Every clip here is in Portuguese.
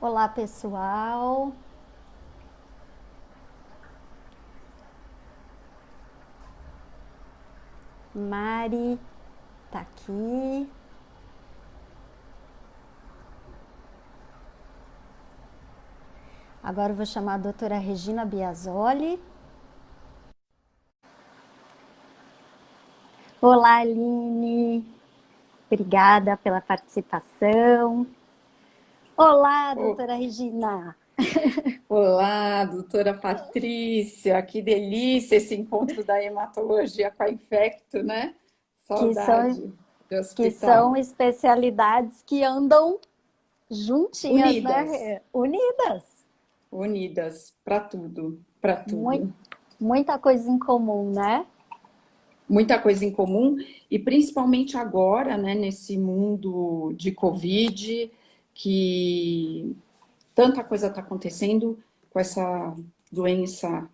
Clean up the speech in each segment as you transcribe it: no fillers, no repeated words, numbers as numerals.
Olá, pessoal. Mari tá aqui. Agora eu vou chamar a doutora Regina Biasoli. Olá, Aline. Obrigada pela participação. Olá, O- doutora Regina. Olá, doutora Patrícia, que delícia esse encontro da hematologia com a Infecto, né? Que são, Saudade de que são hospital. especialidades que andam juntinhas, Unidas, né? Unidas. unidas para tudo, para Mui- tudo. Muita coisa em comum, né? Muita coisa em comum e principalmente agora, né, nesse mundo de Covid, que tanta coisa está acontecendo com essa doença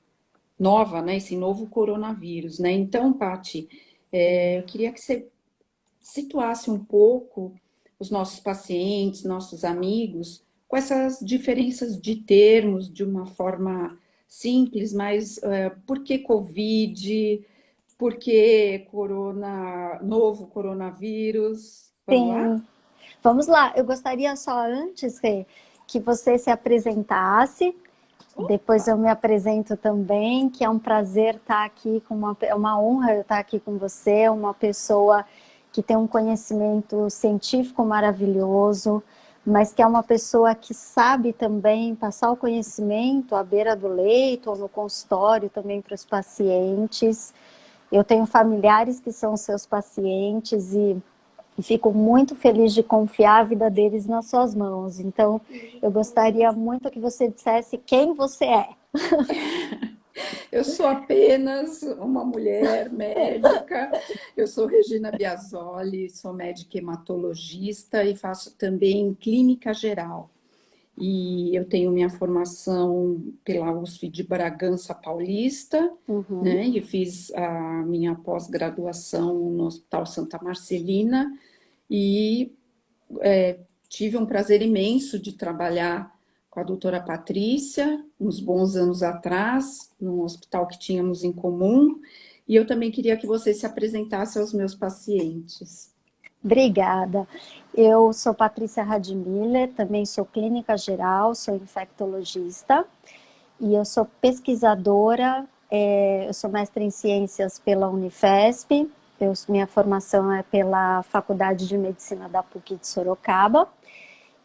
nova, né? Esse novo coronavírus, né? Então, Pati, eu queria que você situasse um pouco os nossos pacientes, nossos amigos, com essas diferenças de termos de uma forma simples, mas por que Covid? Por que novo coronavírus? Vamos lá? Sim. Vamos lá. Eu gostaria só antes, Rê, que você se apresentasse. Depois Opa! eu me apresento também, que é um prazer estar aqui é uma honra eu estar aqui com você, uma pessoa que tem um conhecimento científico maravilhoso, mas que é uma pessoa que sabe também passar o conhecimento à beira do leito ou no consultório também para os pacientes. Eu tenho familiares que são seus pacientes e fico muito feliz de confiar a vida deles nas suas mãos. Então, eu gostaria muito que você dissesse quem você é. Eu sou apenas uma mulher médica, eu sou Regina Biasoli, sou médica hematologista e faço também clínica geral. E eu tenho minha formação pela USP de Bragança Paulista, Uhum. né? E fiz a minha pós-graduação no Hospital Santa Marcelina e tive um prazer imenso de trabalhar com a doutora Patrícia, uns bons anos atrás, num hospital que tínhamos em comum, e eu também queria que você se apresentasse aos meus pacientes. Obrigada. Eu sou Patrícia Radmiller, também sou clínica geral, sou infectologista e eu sou pesquisadora, eu sou mestre em ciências pela Unifesp, minha formação é pela Faculdade de Medicina da PUC de Sorocaba.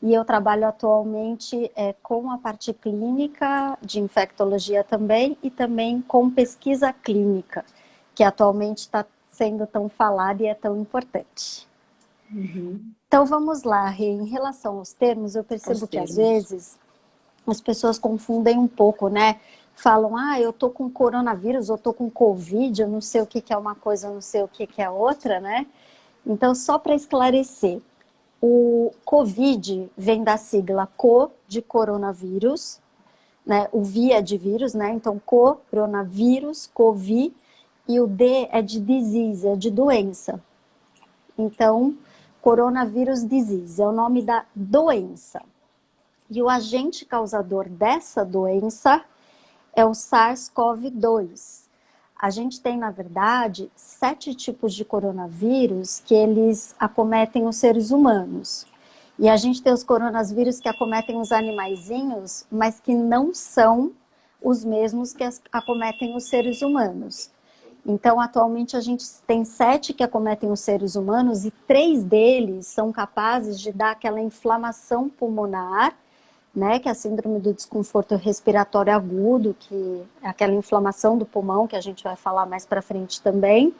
E eu trabalho atualmente com a parte clínica de infectologia também e também com pesquisa clínica, que atualmente está sendo tão falada e é tão importante. Uhum. Então vamos lá, Rê. Em relação aos termos, eu Aos percebo que às termos. vezes as pessoas confundem um pouco, né? Falam, eu tô com coronavírus, eu tô com Covid, eu não sei o que que é uma coisa, eu não sei o que que é outra, né? Então, só para esclarecer, o COVID vem da sigla CO de coronavírus, né? O VI é de vírus, né? Então, coronavírus, COVID, e o D é de disease, é de doença. Então, coronavírus disease é o nome da doença. E o agente causador dessa doença é o SARS-CoV-2. A gente tem, na verdade, 7 tipos de coronavírus que eles acometem os seres humanos. E a gente tem os coronavírus que acometem os animaizinhos, mas que não são os mesmos que acometem os seres humanos. Então, atualmente, a gente tem 7 que acometem os seres humanos e 3 deles são capazes de dar aquela inflamação pulmonar, né, que é a síndrome do desconforto respiratório agudo, que é aquela inflamação do pulmão, que a gente vai falar mais para frente também,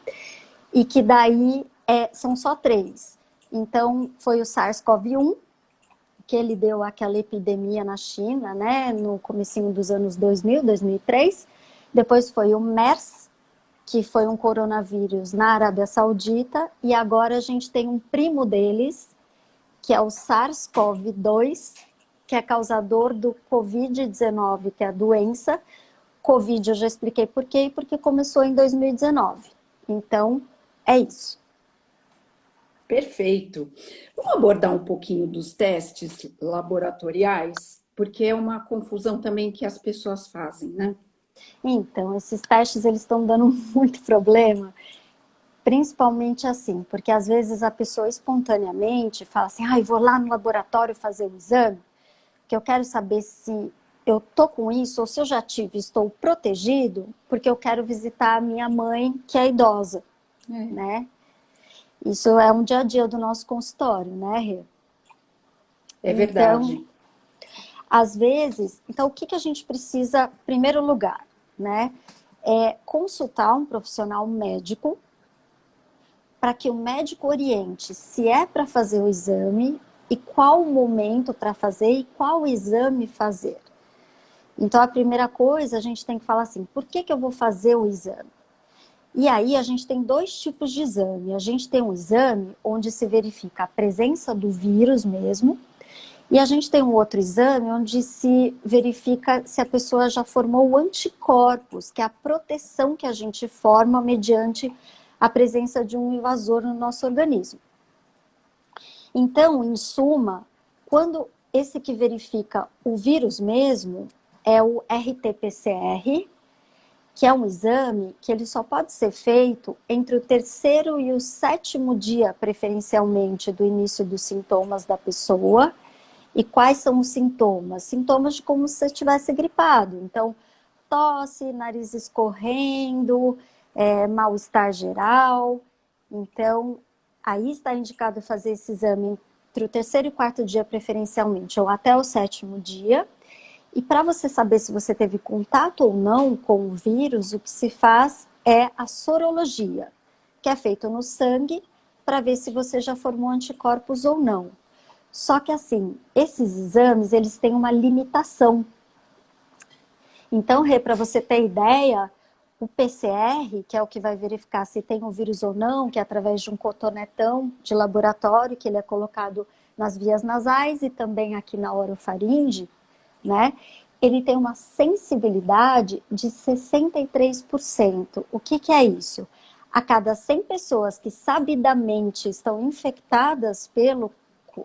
e que daí são só 3. Então, foi o SARS-CoV-1, que ele deu aquela epidemia na China, né, no comecinho dos anos 2000, 2003. Depois foi o MERS, que foi um coronavírus na Arábia Saudita, e agora a gente tem um primo deles, que é o SARS-CoV-2, que é causador do Covid-19, que é a doença. Covid eu já expliquei por quê, porque começou em 2019. Então, é isso. Perfeito. Vamos abordar um pouquinho dos testes laboratoriais, porque é uma confusão também que as pessoas fazem, né? Então, esses testes, eles estão dando muito problema, principalmente assim, porque às vezes a pessoa espontaneamente fala assim, vou lá no laboratório fazer o exame, que eu quero saber se eu tô com isso, ou se eu já tive, estou protegido, porque eu quero visitar a minha mãe, que é idosa, É, né? Isso é um dia a dia do nosso consultório, né, Rê? é Então, verdade. às vezes, então o que a gente precisa, em primeiro lugar, né? É consultar um profissional médico para que o médico oriente se é para fazer o exame e qual o momento para fazer e qual exame fazer. Então, a primeira coisa, a gente tem que falar assim, por que eu vou fazer o exame? E aí, a gente tem dois tipos de exame. A gente tem um exame onde se verifica a presença do vírus mesmo, e a gente tem um outro exame onde se verifica se a pessoa já formou anticorpos, que é a proteção que a gente forma mediante a presença de um invasor no nosso organismo. Então, em suma, quando esse que verifica o vírus mesmo é o RT-PCR, que é um exame que ele só pode ser feito entre o terceiro e o sétimo dia, preferencialmente, do início dos sintomas da pessoa. E quais são os sintomas? Sintomas de como se você estivesse gripado. Então, tosse, nariz escorrendo, mal-estar geral. Então, aí está indicado fazer esse exame entre o terceiro e quarto dia, preferencialmente, ou até o sétimo dia. E para você saber se você teve contato ou não com o vírus, o que se faz é a sorologia, que é feito no sangue para ver se você já formou anticorpos ou não. Só que assim, esses exames, eles têm uma limitação. Então, Rê, para você ter ideia, o PCR, que é o que vai verificar se tem o vírus ou não, que é através de um cotonetão de laboratório, que ele é colocado nas vias nasais e também aqui na orofaringe, né? Ele tem uma sensibilidade de 63%. O que é isso? A cada 100 pessoas que sabidamente estão infectadas pelo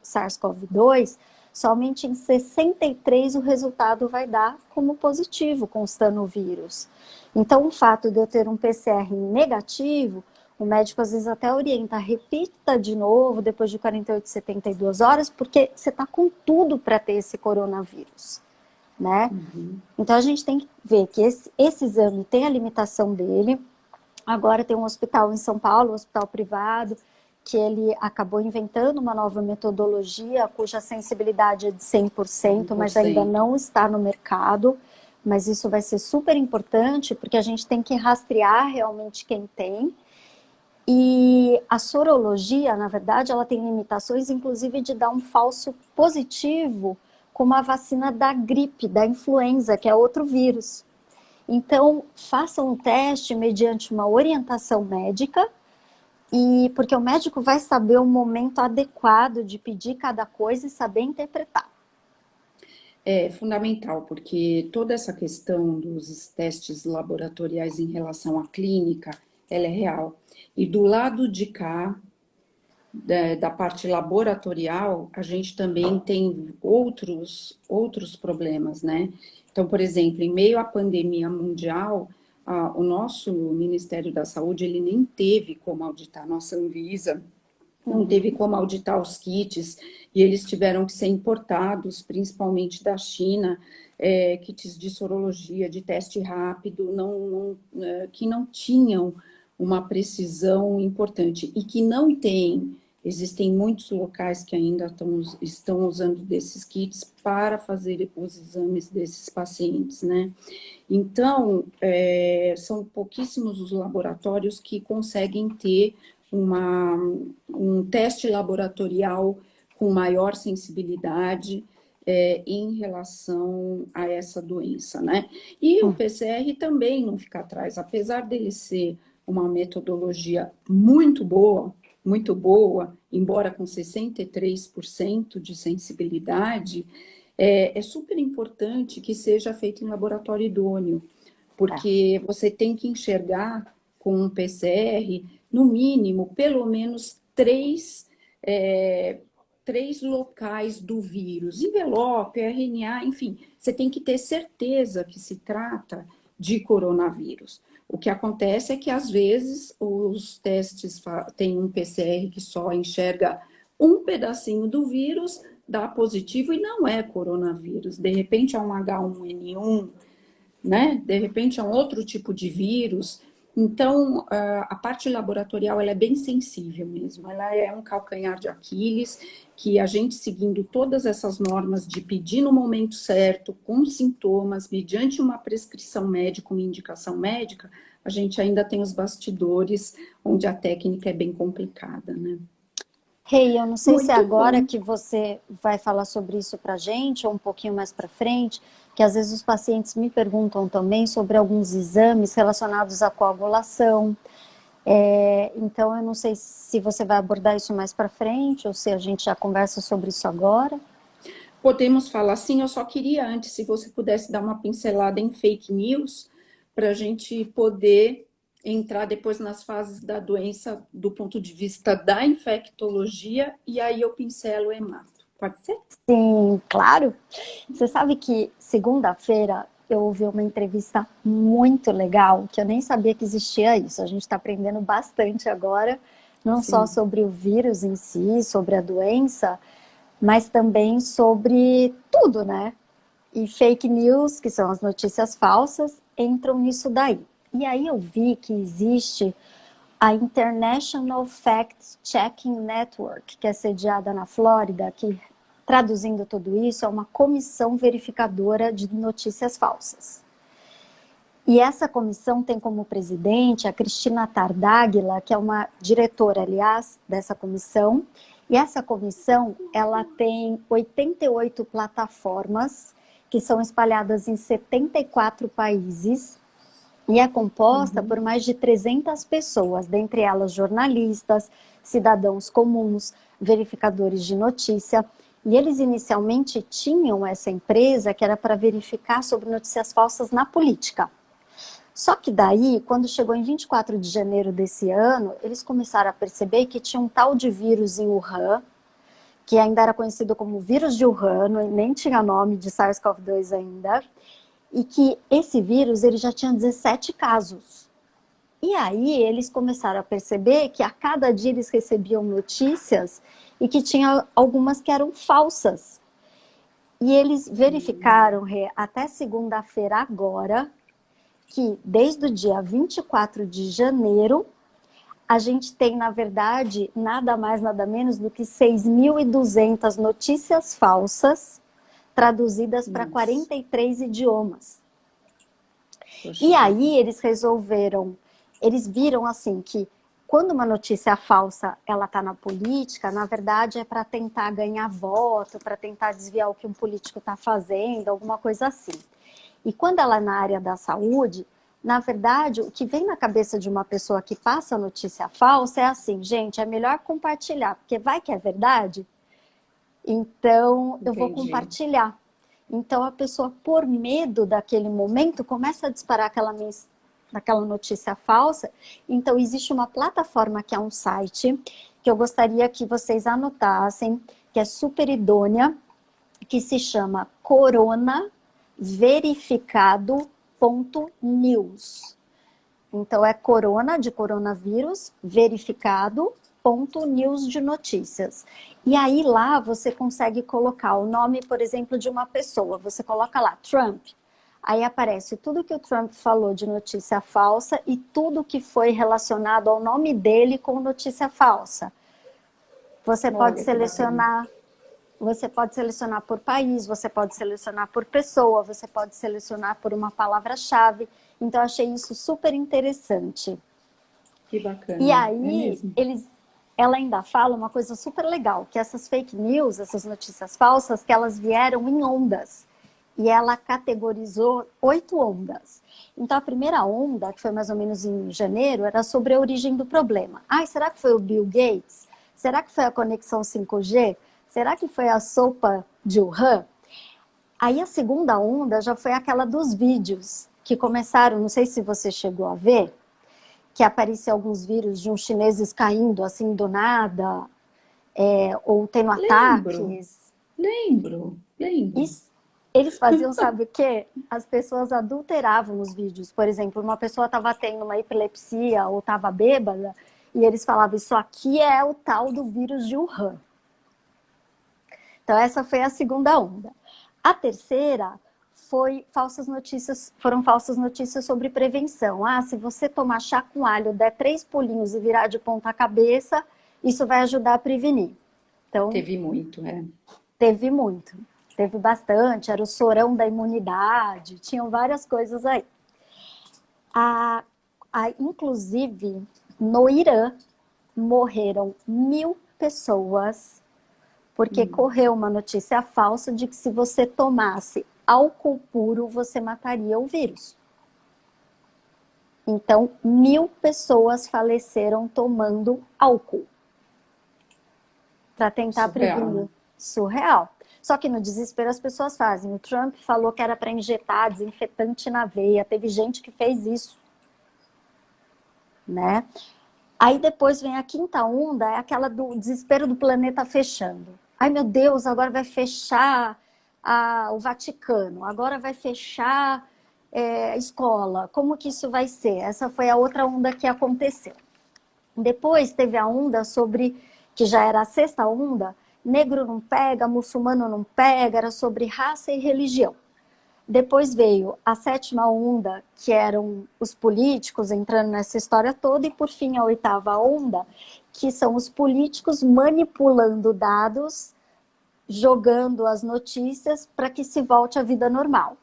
SARS-CoV-2, somente em 63 o resultado vai dar como positivo, constando o vírus. Então, o fato de eu ter um PCR negativo, o médico às vezes até orienta, repita de novo depois de 48, 72 horas, porque você está com tudo para ter esse coronavírus, né? Uhum. Então, a gente tem que ver que esse exame tem a limitação dele. Agora tem um hospital em São Paulo, um hospital privado, que ele acabou inventando uma nova metodologia cuja sensibilidade é de 100%, mas ainda 100%. não está no mercado. Mas isso vai ser super importante, porque a gente tem que rastrear realmente quem tem. E a sorologia, na verdade, ela tem limitações, inclusive de dar um falso positivo, como a vacina da gripe, da influenza, que é outro vírus. Então, façam um teste mediante uma orientação médica, e porque o médico vai saber o momento adequado de pedir cada coisa e saber interpretar. É fundamental, porque toda essa questão dos testes laboratoriais em relação à clínica, ela é real. E do lado de cá, da parte laboratorial, a gente também tem outros problemas, né? Então, por exemplo, em meio à pandemia mundial, o nosso Ministério da Saúde, ele nem teve como auditar, nossa Anvisa, não teve como auditar os kits, e eles tiveram que ser importados, principalmente da China, kits de sorologia, de teste rápido, que não tinham uma precisão importante, e que não tem. Existem muitos locais que ainda estão usando desses kits para fazer os exames desses pacientes, né? Então, são pouquíssimos os laboratórios que conseguem ter um teste laboratorial com maior sensibilidade em relação a essa doença, né? E o PCR também não fica atrás, apesar dele ser uma metodologia muito boa, embora com 63% de sensibilidade, é super importante que seja feito em laboratório idôneo, porque você tem que enxergar com um PCR, no mínimo, pelo menos 3 três locais do vírus, envelope, RNA, enfim, você tem que ter certeza que se trata de coronavírus. O que acontece é que, às vezes, os testes têm um PCR que só enxerga um pedacinho do vírus, dá positivo e não é coronavírus. De repente é um H1N1, né? De repente é um outro tipo de vírus. Então, a parte laboratorial ela é bem sensível mesmo. Ela é um calcanhar de Aquiles que a gente, seguindo todas essas normas de pedir no momento certo, com sintomas, mediante uma prescrição médica, uma indicação médica, a gente ainda tem os bastidores onde a técnica é bem complicada, né? Rei, eu não sei se é Muito agora bom. que você vai falar sobre isso para a gente, ou um pouquinho mais para frente, que às vezes os pacientes me perguntam também sobre alguns exames relacionados à coagulação. Então, eu não sei se você vai abordar isso mais para frente, ou se a gente já conversa sobre isso agora. Podemos falar assim, eu só queria antes, se você pudesse dar uma pincelada em fake news, para a gente poder entrar depois nas fases da doença do ponto de vista da infectologia, e aí eu pincelo o hemato. Pode ser? Sim, claro. Você sabe que segunda-feira eu ouvi uma entrevista muito legal, que eu nem sabia que existia isso. A gente está aprendendo bastante agora, não só Sim. sobre o vírus em si, sobre a doença, mas também sobre tudo, né? E fake news, que são as notícias falsas, entram nisso daí. E aí eu vi que existe a International Fact Checking Network, que é sediada na Flórida, que, traduzindo tudo isso, é uma comissão verificadora de notícias falsas. E essa comissão tem como presidente a Cristina Tardáguila, que é uma diretora, aliás, dessa comissão. E essa comissão, ela tem 88 plataformas que são espalhadas em 74 países e é composta por mais de 300 pessoas, dentre elas jornalistas, cidadãos comuns, verificadores de notícia. E eles inicialmente tinham essa empresa que era para verificar sobre notícias falsas na política. Só que daí, quando chegou em 24 de janeiro desse ano, eles começaram a perceber que tinha um tal de vírus em Wuhan, que ainda era conhecido como vírus de Wuhan, nem tinha nome de SARS-CoV-2 ainda, e que esse vírus ele já tinha 17 casos. E aí eles começaram a perceber que a cada dia eles recebiam notícias e que tinha algumas que eram falsas. E eles verificaram, até segunda-feira agora, que desde o dia 24 de janeiro, a gente tem, na verdade, nada mais, nada menos do que 6.200 notícias falsas traduzidas para 43 idiomas. Poxa. E aí eles eles viram assim que quando uma notícia falsa ela está na política, na verdade é para tentar ganhar voto, para tentar desviar o que um político está fazendo, alguma coisa assim. E quando ela é na área da saúde, na verdade, o que vem na cabeça de uma pessoa que passa notícia falsa é assim, gente, é melhor compartilhar, porque vai que é verdade, então eu vou compartilhar. Então a pessoa, por medo daquele momento, começa a disparar aquela notícia falsa. Então existe uma plataforma que é um site, que eu gostaria que vocês anotassem, que é super idônea, que se chama coronaverificado.news. Então é corona, de coronavírus, verificado.news de notícias. E aí lá você consegue colocar o nome, por exemplo, de uma pessoa. Você coloca lá, Trump. Aí aparece tudo que o Trump falou de notícia falsa e tudo que foi relacionado ao nome dele com notícia falsa. Você pode selecionar... Você pode selecionar por país, você pode selecionar por pessoa, você pode selecionar por uma palavra-chave. Então, achei isso super interessante. Que bacana. E aí, ela ainda fala uma coisa super legal, que essas fake news, essas notícias falsas, que elas vieram em ondas. E ela categorizou 8 ondas. Então, a primeira onda, que foi mais ou menos em janeiro, era sobre a origem do problema. Será que foi o Bill Gates? Será que foi a conexão 5G? Será que foi a sopa de Wuhan? Aí a segunda onda já foi aquela dos vídeos, que começaram, não sei se você chegou a ver, que apareciam alguns vírus de uns chineses caindo assim do nada. ou tendo Lembro, ataques. lembro. Isso, eles faziam, sabe o quê? As pessoas adulteravam os vídeos. Por exemplo, uma pessoa estava tendo uma epilepsia ou estava bêbada, e eles falavam, isso aqui é o tal do vírus de Wuhan. Então, essa foi a segunda onda. A terceira foram falsas notícias sobre prevenção. Ah, se você tomar chá com alho, der 3 pulinhos e virar de ponta cabeça, isso vai ajudar a prevenir. Então, Teve muito, é. teve muito. Teve bastante, era o sorão da imunidade, tinham várias coisas aí. Inclusive, no Irã, morreram 1.000 pessoas porque correu uma notícia falsa de que se você tomasse álcool puro, você mataria o vírus. Então, 1.000 pessoas faleceram tomando álcool para tentar prevenir. Surreal. Só que no desespero as pessoas fazem. O Trump falou que era para injetar desinfetante na veia. Teve gente que fez isso, né? Aí depois vem a quinta onda, é aquela do desespero do planeta fechando. Ai, meu Deus, agora vai fechar o Vaticano, agora vai fechar a escola. Como que isso vai ser? Essa foi a outra onda que aconteceu. Depois teve a onda sobre, que já era a sexta onda, negro não pega, muçulmano não pega, era sobre raça e religião. Depois veio a sétima onda, que eram os políticos entrando nessa história toda, e por fim a oitava onda, que são os políticos manipulando dados, jogando as notícias para que se volte à vida normal.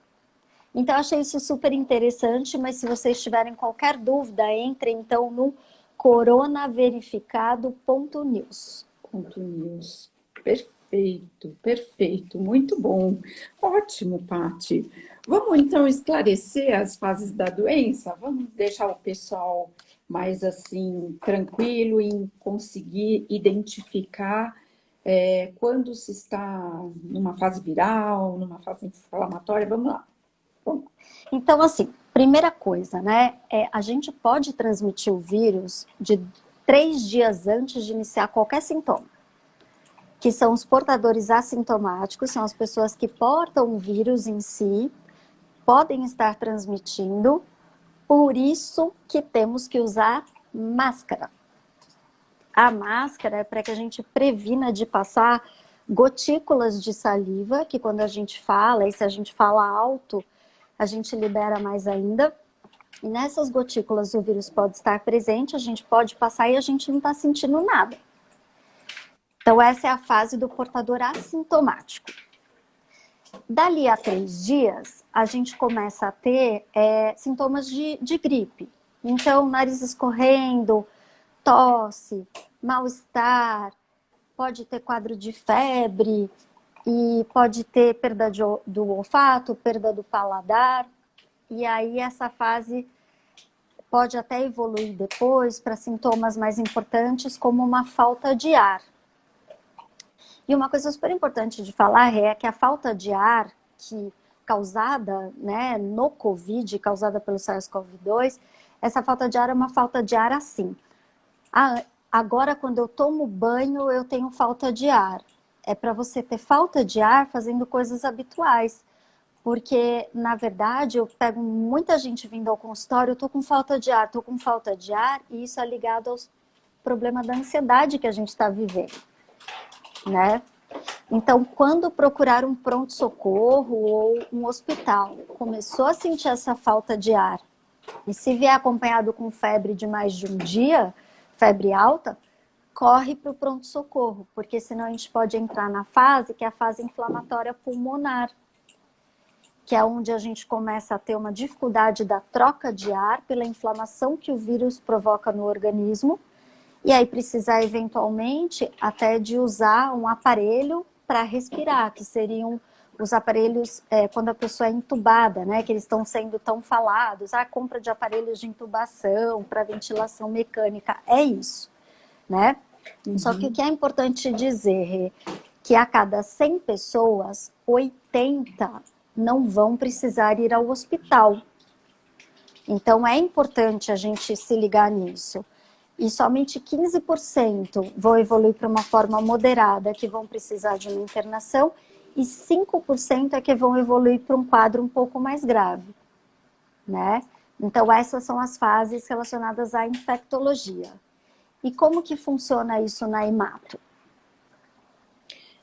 Então eu achei isso super interessante, mas se vocês tiverem qualquer dúvida, entre então no coronaverificado.news. .news. Perfeito, perfeito, muito bom. Ótimo, Paty. Vamos então esclarecer as fases da doença? Vamos deixar o pessoal mais assim tranquilo em conseguir identificar quando se está numa fase viral, numa fase inflamatória. Vamos lá. Então, assim, primeira coisa, né? A gente pode transmitir o vírus de 3 dias antes de iniciar qualquer sintoma, que são os portadores assintomáticos, são as pessoas que portam o vírus em si, podem estar transmitindo, por isso que temos que usar máscara. A máscara é para que a gente previna de passar gotículas de saliva, que quando a gente fala, e se a gente fala alto, a gente libera mais ainda. E nessas gotículas o vírus pode estar presente, a gente pode passar e a gente não está sentindo nada. Então essa é a fase do portador assintomático. Dali a 3 dias, a gente começa a ter sintomas de gripe. Então, nariz escorrendo, tosse, mal-estar, pode ter quadro de febre e pode ter perda do olfato, perda do paladar. E aí essa fase pode até evoluir depois para sintomas mais importantes, como uma falta de ar. E uma coisa super importante de falar é que a falta de ar causada, né, no COVID, causada pelo SARS-CoV-2, essa falta de ar é uma falta de ar assim. Agora, quando eu tomo banho, eu tenho falta de ar. É para você ter falta de ar fazendo coisas habituais. Porque, na verdade, eu pego muita gente vindo ao consultório, eu tô com falta de ar, e isso é ligado ao problema da ansiedade que a gente está vivendo, né? Então, quando procurar um pronto-socorro ou um hospital, começou a sentir essa falta de ar, e se vier acompanhado com febre de mais de um dia, febre alta, corre para o pronto-socorro, porque senão a gente pode entrar na fase que é a fase inflamatória pulmonar, que é onde a gente começa a ter uma dificuldade da troca de ar pela inflamação que o vírus provoca no organismo, e aí precisar eventualmente até de usar um aparelho para respirar, que seriam os aparelhos quando a pessoa é entubada, né, que eles estão sendo tão falados, a compra de aparelhos de intubação para ventilação mecânica, é isso, né? Só que o que é importante dizer é que a cada 100 pessoas, 80 não vão precisar ir ao hospital. Então é importante a gente se ligar nisso. e somente 15% vão evoluir para uma forma moderada, que vão precisar de uma internação, e 5% é que vão evoluir para um quadro um pouco mais grave, né? Então, essas são as fases relacionadas à infectologia. E como que funciona isso na hemato?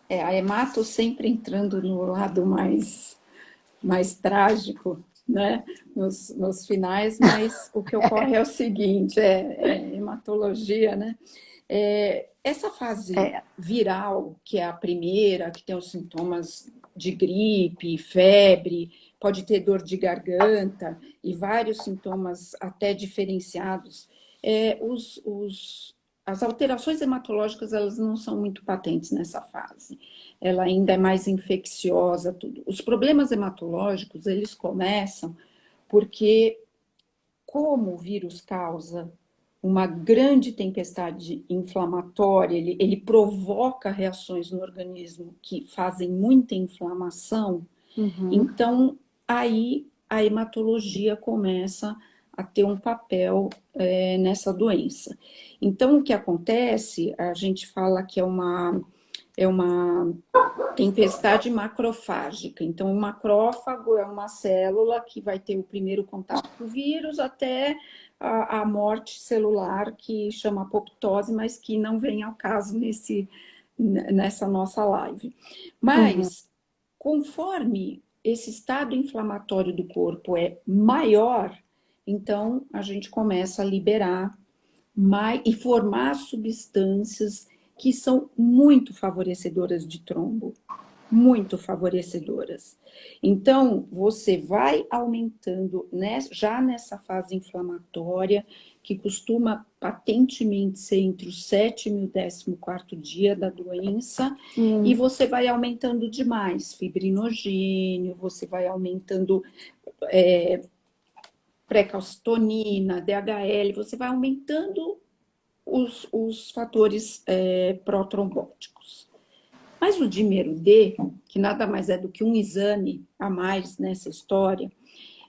A hemato sempre entrando no lado mais trágico, né, nos finais, mas o que ocorre é o seguinte, hematologia, né, essa fase viral, que é a primeira, que tem os sintomas de gripe, febre, pode ter dor de garganta e vários sintomas até diferenciados, as alterações hematológicas, elas não são muito patentes nessa fase. Ela ainda é mais infecciosa, tudo. Os problemas hematológicos, eles começam porque, como o vírus causa uma grande tempestade inflamatória, ele provoca reações no organismo que fazem muita inflamação, então aí a hematologia começa a ter um papel nessa doença. Então, o que acontece, a gente fala que é uma tempestade macrofágica. Então, o macrófago é uma célula que vai ter o primeiro contato com o vírus até a morte celular, que chama apoptose, mas que não vem ao caso nessa nossa live. Mas, conforme esse estado inflamatório do corpo é maior, então a gente começa a liberar mais e formar substâncias que são muito favorecedoras de trombo, muito favorecedoras. Então, você vai aumentando, né, já nessa fase inflamatória, que costuma patentemente ser entre o 7º e o 14º dia da doença, e você vai aumentando demais fibrinogênio, você vai aumentando pré-calcitonina, DHL, você vai aumentando os fatores protrombóticos. Mas o dímero D, que nada mais é do que um exame a mais nessa história,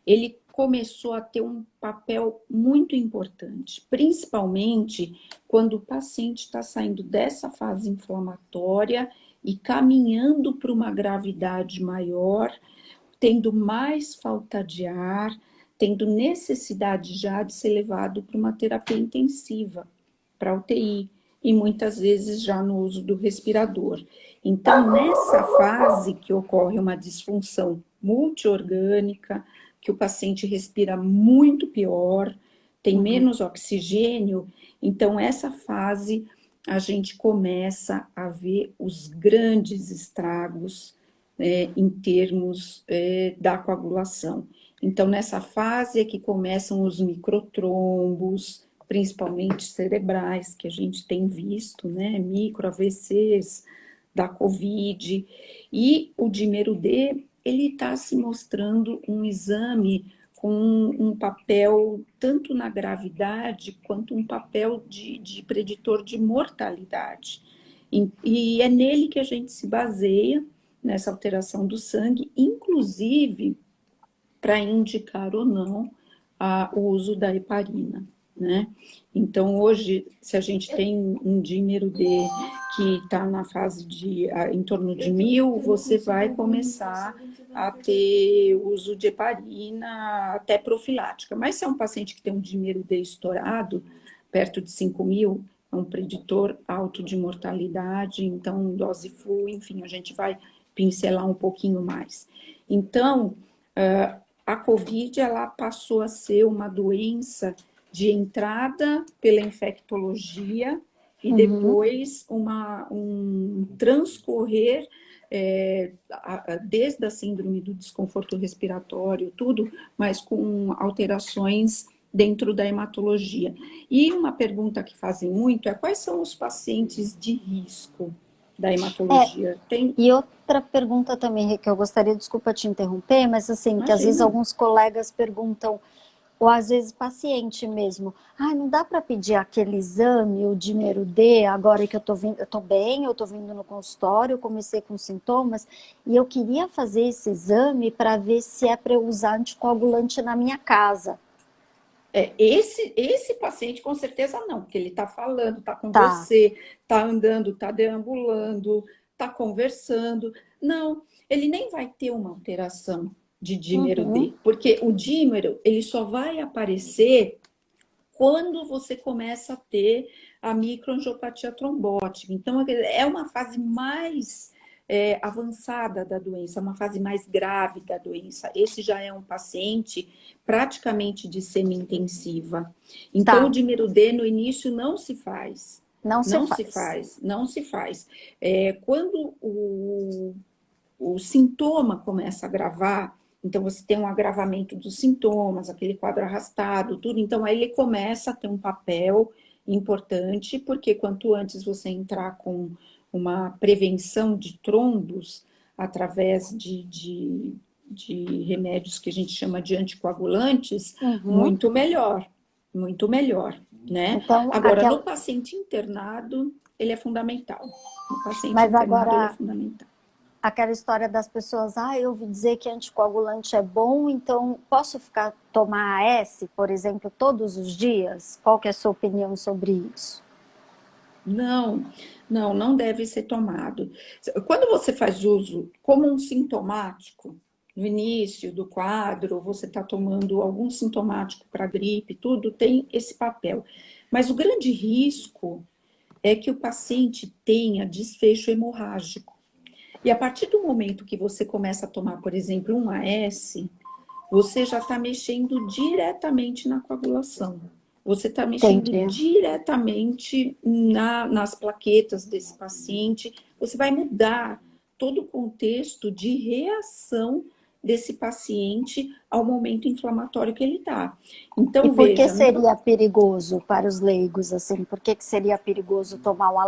ele começou a ter um papel muito importante, principalmente quando o paciente está saindo dessa fase inflamatória e caminhando para uma gravidade maior, tendo mais falta de ar, tendo necessidade já de ser levado para uma terapia intensiva, para UTI, e muitas vezes já no uso do respirador. Então, nessa fase que ocorre uma disfunção multiorgânica, que o paciente respira muito pior, tem menos oxigênio, então essa fase a gente começa a ver os grandes estragos em termos da coagulação. Então, nessa fase é que começam os microtrombos, principalmente cerebrais, que a gente tem visto, né, micro AVCs da COVID, e o dímero D, ele está se mostrando um exame com um papel tanto na gravidade, quanto um papel de preditor de mortalidade. E é nele que a gente se baseia, nessa alteração do sangue, inclusive para indicar ou não o uso da heparina, né? Então, hoje, se a gente tem um dímero D que está na fase de em torno de 1000, você vai começar a ter uso de heparina até profilática. Mas se é um paciente que tem um dímero D estourado, perto de 5000, é um preditor alto de mortalidade, então dose full, enfim, a gente vai pincelar um pouquinho mais. Então, a COVID, ela passou a ser uma doença de entrada pela infectologia e depois um transcorrer desde a síndrome do desconforto respiratório, tudo, mas com alterações dentro da hematologia. E uma pergunta que fazem muito é quais são os pacientes de risco da hematologia? E outra pergunta também, que eu gostaria, desculpa te interromper, mas assim, Imagina. Que às vezes alguns colegas perguntam, ou às vezes paciente mesmo, não dá para pedir aquele exame, o dímero D, agora que eu tô bem, eu tô vindo no consultório, eu comecei com sintomas, e eu queria fazer esse exame para ver se é para eu usar anticoagulante na minha casa. Esse paciente com certeza não, porque ele está falando, está com Tá. você, está andando, está deambulando, está conversando. Não, ele nem vai ter uma alteração de dímero Uhum. D, porque o dímero ele só vai aparecer quando você começa a ter a microangiopatia trombótica. Então, é uma fase mais avançada da doença, uma fase mais grave da doença. Esse já é um paciente praticamente de semi-intensiva. Então, o Tá. dímero D no início não se faz. Não se Não se faz. faz, não se faz. Quando o sintoma começa a agravar, então você tem um agravamento dos sintomas, aquele quadro arrastado, tudo, então aí ele começa a ter um papel importante, porque quanto antes você entrar com uma prevenção de trombos através de remédios que a gente chama de anticoagulantes, Uhum. muito melhor, né? Então, Agora, no aquela. paciente internado, ele é fundamental. No paciente Mas internado, ele é agora, fundamental. aquela história das pessoas, eu ouvi dizer que anticoagulante é bom, então posso tomar AS, por exemplo, todos os dias? Qual que é a sua opinião sobre isso? Não, não deve ser tomado. Quando você faz uso como um sintomático, no início do quadro, você está tomando algum sintomático para gripe, tudo tem esse papel. Mas o grande risco é que o paciente tenha desfecho hemorrágico. E a partir do momento que você começa a tomar, por exemplo, um AS, você já está mexendo diretamente na coagulação. Você está mexendo Entendi. diretamente nas plaquetas desse paciente. Você vai mudar todo o contexto de reação desse paciente ao momento inflamatório que ele está. E Então, por que veja, seria perigoso para os leigos, assim? Por que seria perigoso tomar um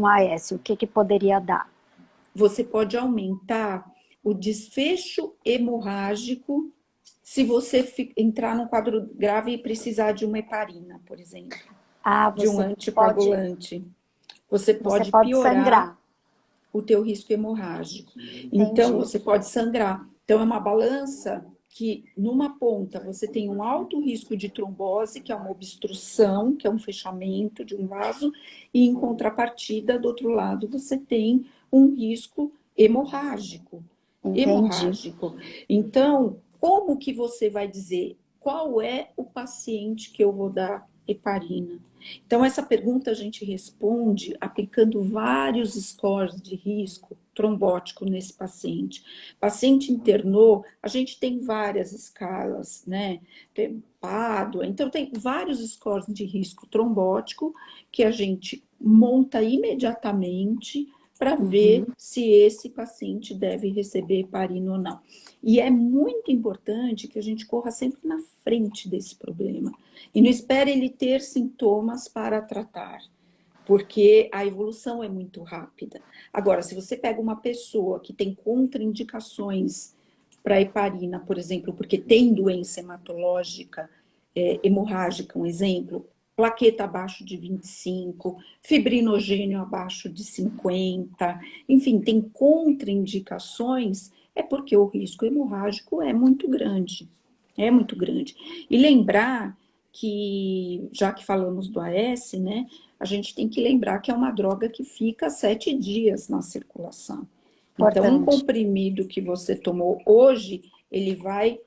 AS? O que poderia dar? você pode aumentar o desfecho hemorrágico se você entrar num quadro grave e precisar de uma heparina, por exemplo, Ah, de um pode, anticoagulante. Você você pode pode piorar sangrar. o teu risco hemorrágico. Então, Entendi. você pode sangrar. Então, é uma balança que, numa ponta, você tem um alto risco de trombose, que é uma obstrução, que é um fechamento de um vaso, e, em contrapartida, do outro lado, você tem um risco hemorrágico. Entendi. Hemorrágico. Então, como que você vai dizer qual é o paciente que eu vou dar heparina? Então, essa pergunta a gente responde aplicando vários scores de risco trombótico nesse paciente. Paciente internou, a gente tem várias escalas, né? Tem Pádua, então tem vários scores de risco trombótico que a gente monta imediatamente para ver Uhum. se esse paciente deve receber heparina ou não. E é muito importante que a gente corra sempre na frente desse problema. E não espere ele ter sintomas para tratar, porque a evolução é muito rápida. Agora, se você pega uma pessoa que tem contraindicações para heparina, por exemplo, porque tem doença hematológica, hemorrágica, um exemplo, plaqueta abaixo de 25, fibrinogênio abaixo de 50, enfim, tem contraindicações, é porque o risco hemorrágico é muito grande. É muito grande. E lembrar que, já que falamos do AS, né, a gente tem que lembrar que é uma droga que fica 7 dias na circulação. Então, um Importante. comprimido que você tomou hoje, ele vai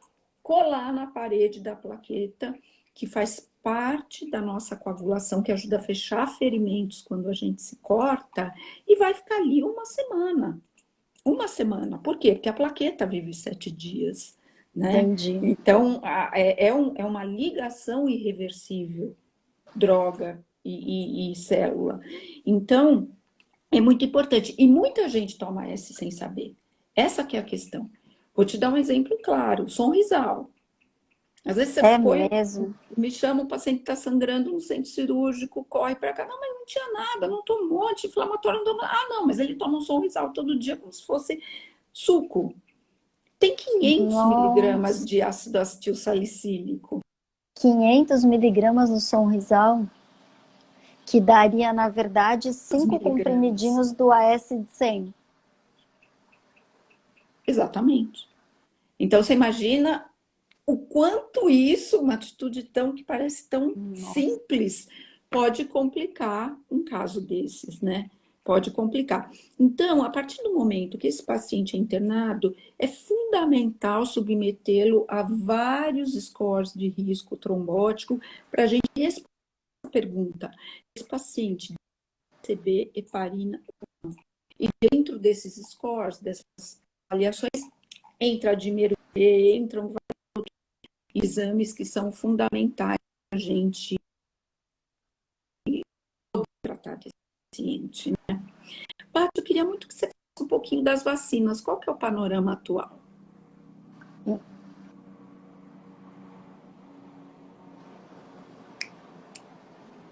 colar na parede da plaqueta, que faz parte da nossa coagulação, que ajuda a fechar ferimentos quando a gente se corta, e vai ficar ali uma semana. Uma semana. Por quê? Porque a plaqueta vive 7 dias, né? Entendi. Então, é uma ligação irreversível, droga e célula. Então, é muito importante. E muita gente toma S sem saber. Essa que é a questão. Vou te dar um exemplo claro. Sonrisal. Às vezes você É põe, mesmo. me chama, o paciente está sangrando no centro cirúrgico, corre para cá. Não, mas não tinha nada, não tomou anti-inflamatório. Não tomou. Ah, não, mas ele toma um Sonrisal todo dia como se fosse suco. Tem 500 miligramas Nossa. de ácido acetil salicílico. 500 miligramas no Sonrisal, que daria, na verdade, 5 Miligramas. comprimidinhos do AS de 100. Exatamente. Então, você imagina o quanto isso, uma atitude tão que parece tão Nossa. simples, pode complicar um caso desses, né? Pode complicar. Então, a partir do momento que esse paciente é internado, é fundamental submetê-lo a vários scores de risco trombótico para a gente responder a pergunta: esse paciente receber heparina? E dentro desses scores, dessas avaliações, entra a dímero B, entram exames que são fundamentais para a gente tratar desse paciente, né? Paty, eu queria muito que você falasse um pouquinho das vacinas. Qual que é o panorama atual?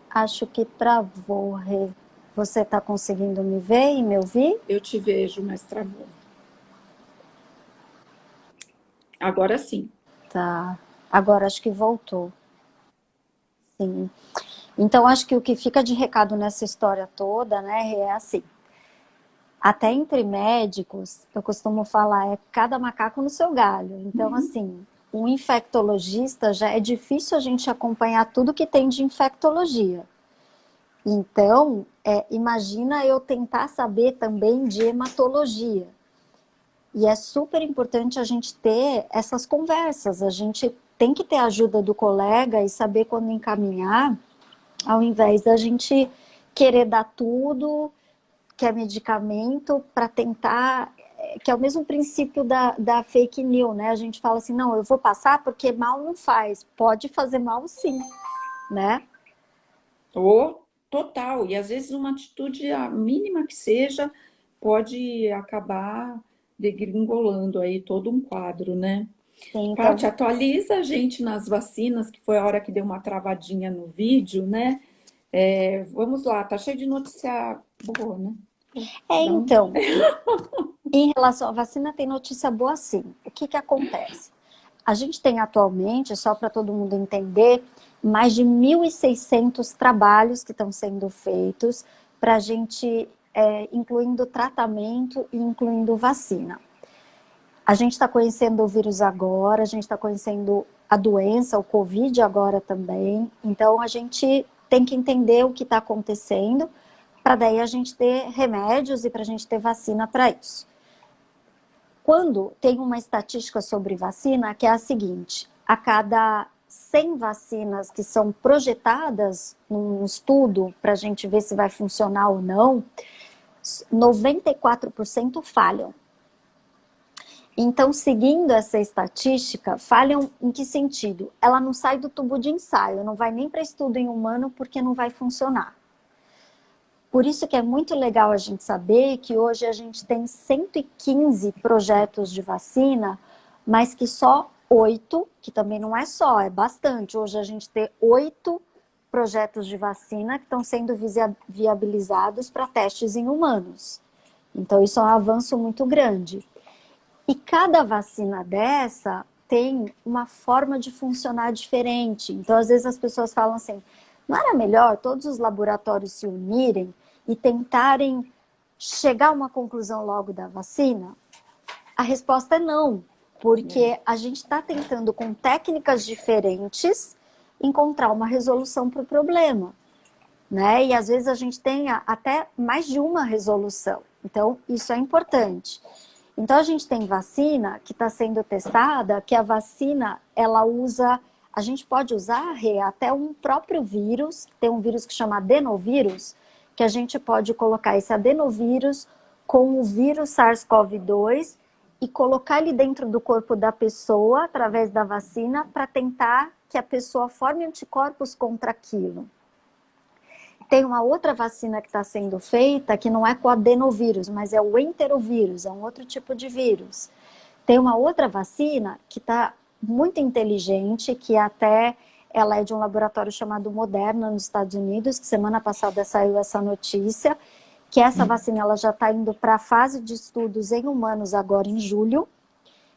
Acho que travou. Você está conseguindo me ver e me ouvir? Eu te vejo, mas travou. Agora sim. Tá. Agora acho que voltou. Sim. Então, acho que o que fica de recado nessa história toda, né, é assim. Até entre médicos, eu costumo falar, é cada macaco no seu galho. Então, assim, um infectologista já é difícil a gente acompanhar tudo que tem de infectologia. Então, imagina eu tentar saber também de hematologia. E é super importante a gente ter essas conversas. A gente tem que ter a ajuda do colega e saber quando encaminhar, ao invés da gente querer dar tudo que é medicamento para tentar, que é o mesmo princípio da fake news, né? A gente fala assim, não, eu vou passar porque mal não faz. Pode fazer mal sim, né? Total. E às vezes uma atitude, a mínima que seja, pode acabar degringolando aí todo um quadro, né? Sim, Paty, então, atualiza a gente nas vacinas, que foi a hora que deu uma travadinha no vídeo, né? Vamos lá, tá cheio de notícia boa, né? Dá um... então, em relação à vacina, tem notícia boa sim. O que que acontece? A gente tem atualmente, só para todo mundo entender, mais de 1.600 trabalhos que estão sendo feitos para a gente, incluindo tratamento e incluindo vacina. A gente está conhecendo o vírus agora, a gente está conhecendo a doença, o Covid agora também. Então, a gente tem que entender o que está acontecendo para daí a gente ter remédios e para a gente ter vacina para isso. Quando tem uma estatística sobre vacina, que é a seguinte, a cada 100 vacinas que são projetadas num estudo para a gente ver se vai funcionar ou não, 94% falham. Então, seguindo essa estatística, falham em que sentido? Ela não sai do tubo de ensaio, não vai nem para estudo em humano porque não vai funcionar. Por isso que é muito legal a gente saber que hoje a gente tem 115 projetos de vacina, mas que só 8, que também não é só, é bastante. Hoje a gente tem 8 projetos de vacina que estão sendo viabilizados para testes em humanos. Então isso é um avanço muito grande. E cada vacina dessa tem uma forma de funcionar diferente. Então, às vezes as pessoas falam assim, não era melhor todos os laboratórios se unirem e tentarem chegar a uma conclusão logo da vacina? A resposta é não, porque a gente está tentando, com técnicas diferentes, encontrar uma resolução para o problema, né? E às vezes a gente tem até mais de uma resolução. Então, isso é importante. Então, a gente tem vacina que está sendo testada, que a vacina, ela usa, a gente pode usar até um próprio vírus, tem um vírus que chama adenovírus, que a gente pode colocar esse adenovírus com o vírus SARS-CoV-2 e colocar ele dentro do corpo da pessoa, através da vacina, para tentar que a pessoa forme anticorpos contra aquilo. Tem uma outra vacina que está sendo feita, que não é com adenovírus, mas é o enterovírus, é um outro tipo de vírus. Tem uma outra vacina que está muito inteligente, que até ela é de um laboratório chamado Moderna, nos Estados Unidos, que semana passada saiu essa notícia, que essa vacina ela já está indo para a fase de estudos em humanos agora em julho,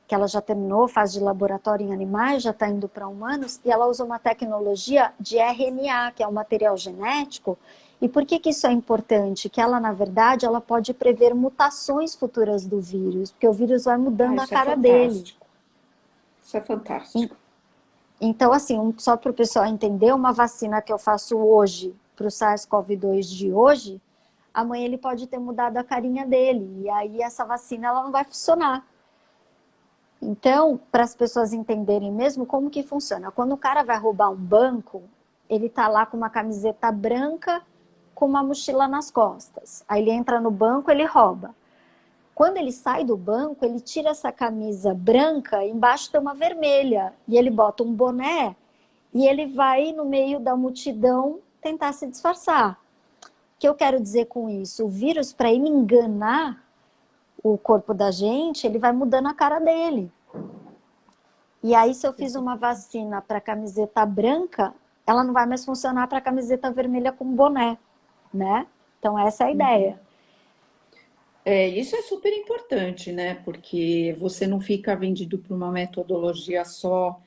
que ela já terminou, fase de laboratório em animais, já está indo para humanos, e ela usa uma tecnologia de RNA, que é um material genético. E por que isso é importante? Que ela, na verdade, ela pode prever mutações futuras do vírus, porque o vírus vai mudando a Isso é cara dele. fantástico. Isso é fantástico. Então, assim, só para o pessoal entender, uma vacina que eu faço hoje para o SARS-CoV-2 de hoje, amanhã ele pode ter mudado a carinha dele. E aí essa vacina ela não vai funcionar. Então, para as pessoas entenderem mesmo como que funciona. Quando o cara vai roubar um banco, ele tá lá com uma camiseta branca, com uma mochila nas costas. Aí ele entra no banco, ele rouba. Quando ele sai do banco, ele tira essa camisa branca, embaixo tem uma vermelha, e ele bota um boné e ele vai no meio da multidão tentar se disfarçar. O que eu quero dizer com isso? O vírus, para ele enganar o corpo da gente, ele vai mudando a cara dele. E aí, se eu fiz uma vacina para camiseta branca, ela não vai mais funcionar para camiseta vermelha com boné, né? Então, essa é a ideia. Isso é super importante, né? Porque você não fica vendido para uma metodologia só,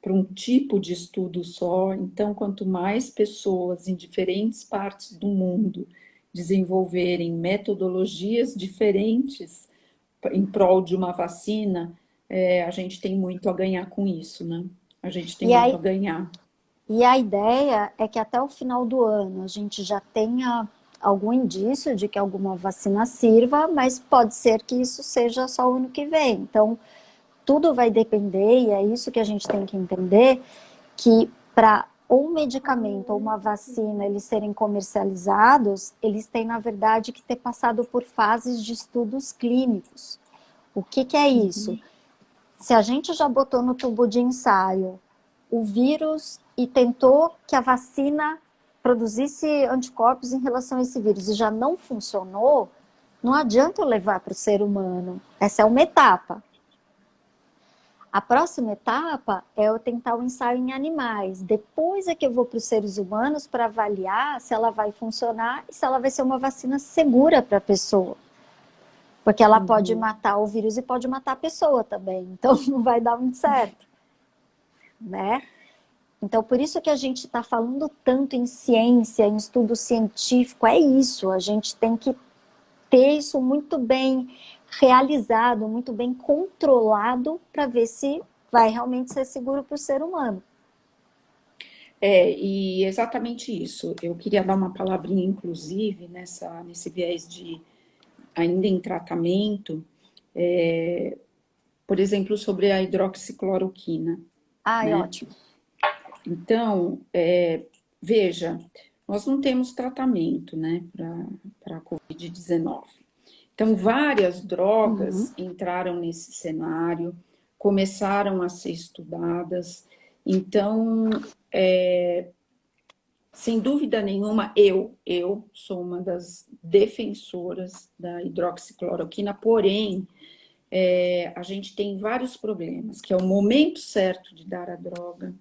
para um tipo de estudo só. Então, quanto mais pessoas em diferentes partes do mundo desenvolverem metodologias diferentes em prol de uma vacina, a gente tem muito a ganhar com isso, né? A gente tem E muito a aí, ganhar. e a ideia é que até o final do ano a gente já tenha algum indício de que alguma vacina sirva, mas pode ser que isso seja só o ano que vem. Então, tudo vai depender, e é isso que a gente tem que entender, que para um medicamento ou uma vacina eles serem comercializados, eles têm, na verdade, que ter passado por fases de estudos clínicos. O que, que é isso? Se a gente já botou no tubo de ensaio o vírus e tentou que a vacina produzisse anticorpos em relação a esse vírus e já não funcionou, não adianta eu levar para o ser humano. Essa é uma etapa. A próxima etapa é eu tentar o ensaio em animais. Depois é que eu vou para os seres humanos para avaliar se ela vai funcionar e se ela vai ser uma vacina segura para a pessoa. Porque ela pode matar o vírus e pode matar a pessoa também. Então não vai dar muito certo, né? Então, por isso que a gente está falando tanto em ciência, em estudo científico, é isso. A gente tem que ter isso muito bem realizado, muito bem controlado, para ver se vai realmente ser seguro para o ser humano. E exatamente isso. Eu queria dar uma palavrinha, inclusive, nesse viés de ainda em tratamento, por exemplo, sobre a hidroxicloroquina, Ai, né? ótimo. Então, veja, nós não temos tratamento, né, para a Covid-19. Então, várias drogas entraram nesse cenário, começaram a ser estudadas. Então, sem dúvida nenhuma, eu sou uma das defensoras da hidroxicloroquina, porém, a gente tem vários problemas, que é o momento certo de dar a droga,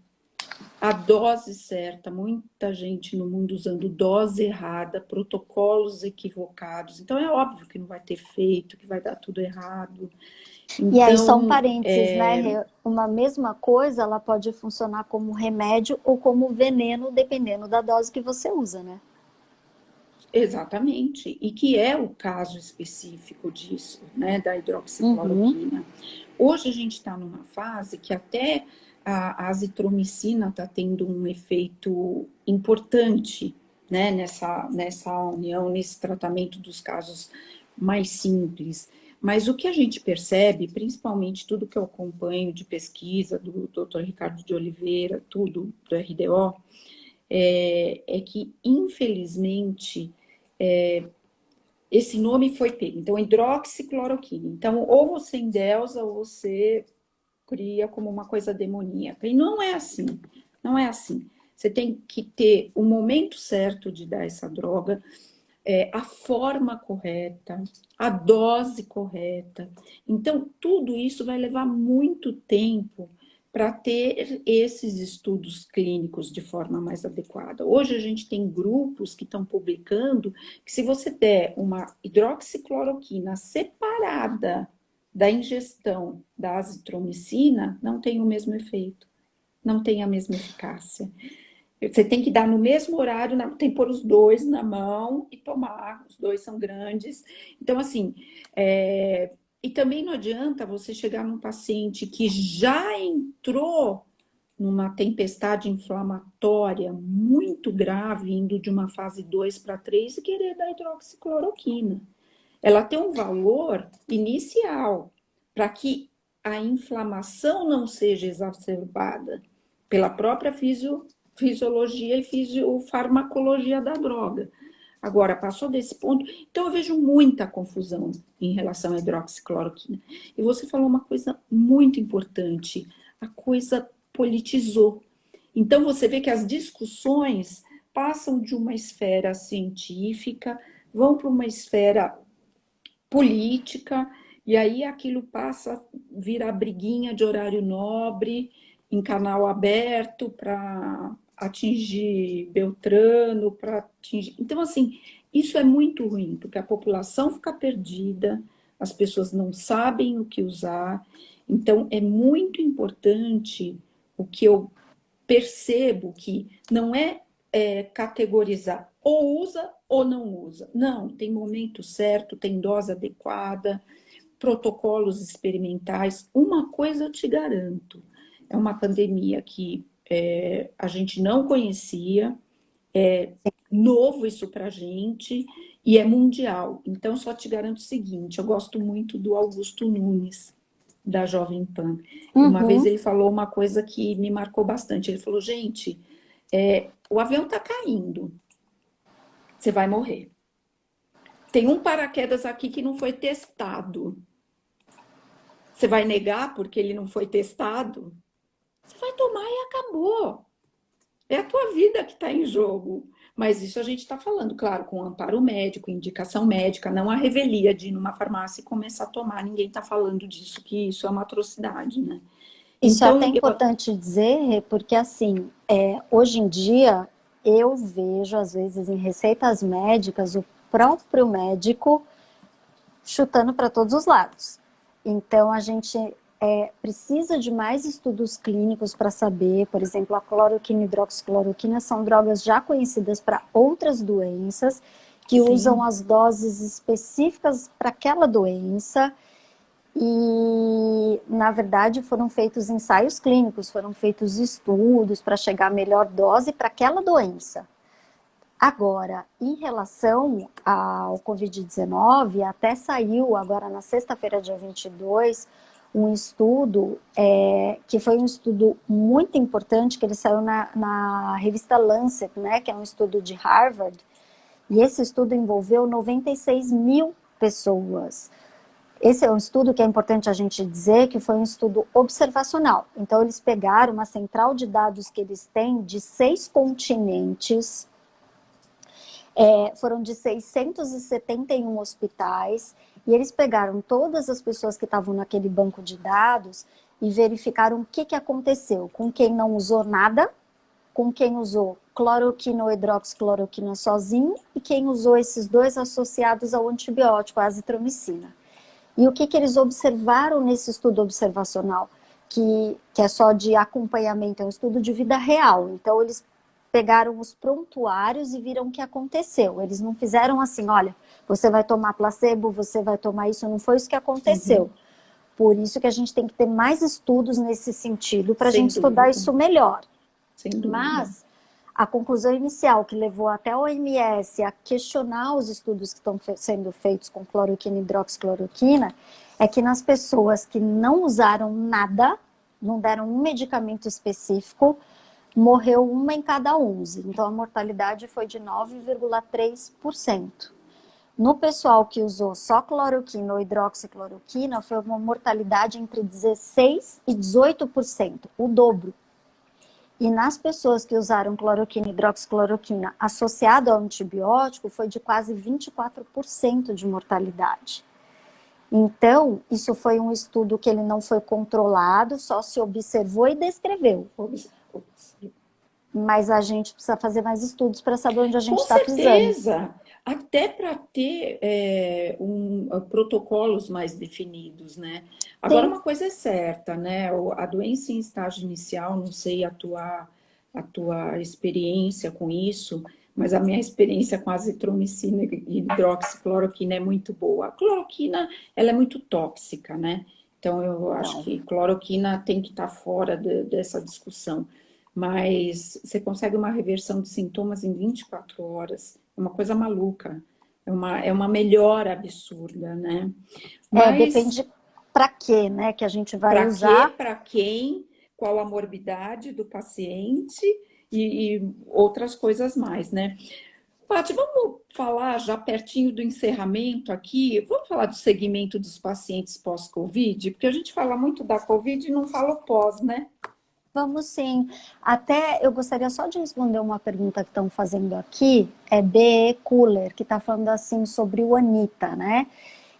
a dose certa, muita gente no mundo usando dose errada, protocolos equivocados. Então, é óbvio que não vai ter efeito, que vai dar tudo errado. E aí, só um Então, parênteses, né? Uma mesma coisa, ela pode funcionar como remédio ou como veneno, dependendo da dose que você usa, né? exatamente, e que é o caso específico disso, né, da hidroxicloroquina. Hoje a gente está numa fase que até a azitromicina está tendo um efeito importante, né, nessa união, nesse tratamento dos casos mais simples. Mas o que a gente percebe, principalmente tudo que eu acompanho de pesquisa do Dr. Ricardo de Oliveira, tudo do RDO, é que, infelizmente, esse nome foi pego. Então, hidroxicloroquina. Então, ou você endeusa ou você cria como uma coisa demoníaca. E não é assim. Não é assim. Você tem que ter o momento certo de dar essa droga, a forma correta, a dose correta. Então, tudo isso vai levar muito tempo para ter esses estudos clínicos de forma mais adequada. Hoje a gente tem grupos que estão publicando que se você der uma hidroxicloroquina separada da ingestão da azitromicina, não tem o mesmo efeito, não tem a mesma eficácia. Você tem que dar no mesmo horário, tem que pôr os dois na mão e tomar, os dois são grandes. Então, assim, e também não adianta você chegar num paciente que já entrou numa tempestade inflamatória muito grave, indo de uma fase 2 para 3 e querer dar hidroxicloroquina. Ela tem um valor inicial para que a inflamação não seja exacerbada pela própria fisiologia e fisiofarmacologia da droga. Agora, passou desse ponto, então eu vejo muita confusão em relação à hidroxicloroquina. E você falou uma coisa muito importante, a coisa politizou. Então, você vê que as discussões passam de uma esfera científica, vão para uma esfera política, e aí aquilo passa a virar briguinha de horário nobre, em canal aberto, para atingir Beltrano, para atingir... Então, assim, isso é muito ruim, porque a população fica perdida, as pessoas não sabem o que usar. Então, é muito importante o que eu percebo que não é, categorizar ou usa ou não usa. Não, tem momento certo, tem dose adequada, protocolos experimentais. Uma coisa eu te garanto, é uma pandemia que a gente não conhecia, é novo isso para a gente e é mundial. Então, só te garanto o seguinte, eu gosto muito do Augusto Nunes, da Jovem Pan. Uma vez ele falou uma coisa que me marcou bastante. Ele falou, gente, o avião está caindo, você vai morrer. Tem um paraquedas aqui que não foi testado. Você vai negar porque ele não foi testado? Você vai tomar e acabou. É a tua vida que está em jogo. Mas isso a gente está falando, claro, com amparo médico, indicação médica, não a revelia de ir numa farmácia e começar a tomar. Ninguém está falando disso, que isso é uma atrocidade, né? Isso é Então, até importante dizer, porque assim, hoje em dia eu vejo, às vezes, em receitas médicas, o próprio médico chutando para todos os lados. Então, a gente precisa de mais estudos clínicos para saber, por exemplo, a cloroquina e hidroxicloroquina são drogas já conhecidas para outras doenças, que Sim. usam as doses específicas para aquela doença. E, na verdade, foram feitos ensaios clínicos, foram feitos estudos para chegar à melhor dose para aquela doença. Agora, em relação ao Covid-19, até saiu agora na sexta-feira, dia 22, um estudo que foi um estudo muito importante, que ele saiu na revista Lancet, né, que é um estudo de Harvard, e esse estudo envolveu 96 mil pessoas. Esse é um estudo que é importante a gente dizer que foi um estudo observacional. Então, eles pegaram uma central de dados que eles têm de 6 continentes, foram de 671 hospitais, e eles pegaram todas as pessoas que estavam naquele banco de dados e verificaram o que aconteceu com quem não usou nada, com quem usou cloroquina ou hidroxicloroquina sozinho e quem usou esses dois associados ao antibiótico, a azitromicina. E o que eles observaram nesse estudo observacional, que é só de acompanhamento, é um estudo de vida real. Então, eles pegaram os prontuários e viram o que aconteceu. Eles não fizeram assim, olha, você vai tomar placebo, você vai tomar isso, não foi isso que aconteceu. Uhum. Por isso que a gente tem que ter mais estudos nesse sentido para a gente estudar isso melhor. Sem dúvida. Mas a conclusão inicial que levou até a OMS a questionar os estudos que estão sendo feitos com cloroquina e hidroxicloroquina é que nas pessoas que não usaram nada, não deram um medicamento específico, morreu 1 em cada 11. Então, a mortalidade foi de 9,3%. No pessoal que usou só cloroquina ou hidroxicloroquina, foi uma mortalidade entre 16% e 18%, o dobro. E nas pessoas que usaram cloroquina e hidroxicloroquina associado ao antibiótico, foi de quase 24% de mortalidade. Então, isso foi um estudo que ele não foi controlado, só se observou e descreveu. Mas a gente precisa fazer mais estudos para saber onde a gente está pisando. Com certeza, até para ter protocolos mais definidos, né? Agora, uma coisa é certa, né? A doença em estágio inicial, não sei a tua experiência com isso, mas a minha experiência com azitromicina e hidroxicloroquina é muito boa. A cloroquina, ela é muito tóxica, né? Então, eu acho Então, que cloroquina tem que estar fora dessa discussão. Mas você consegue uma reversão de sintomas em 24 horas. É uma coisa maluca. É uma melhora absurda, né? Mas depende para quê, né, que a gente vai para quê, usar. para quem, qual a morbidade do paciente e outras coisas mais, né? Paty, vamos falar já pertinho do encerramento aqui, vamos falar do segmento dos pacientes pós-Covid, porque a gente fala muito da Covid e não fala o pós, né? Vamos sim. Até eu gostaria só de responder uma pergunta que estão fazendo aqui, é B. Cooler, que está falando assim sobre o Anita, né?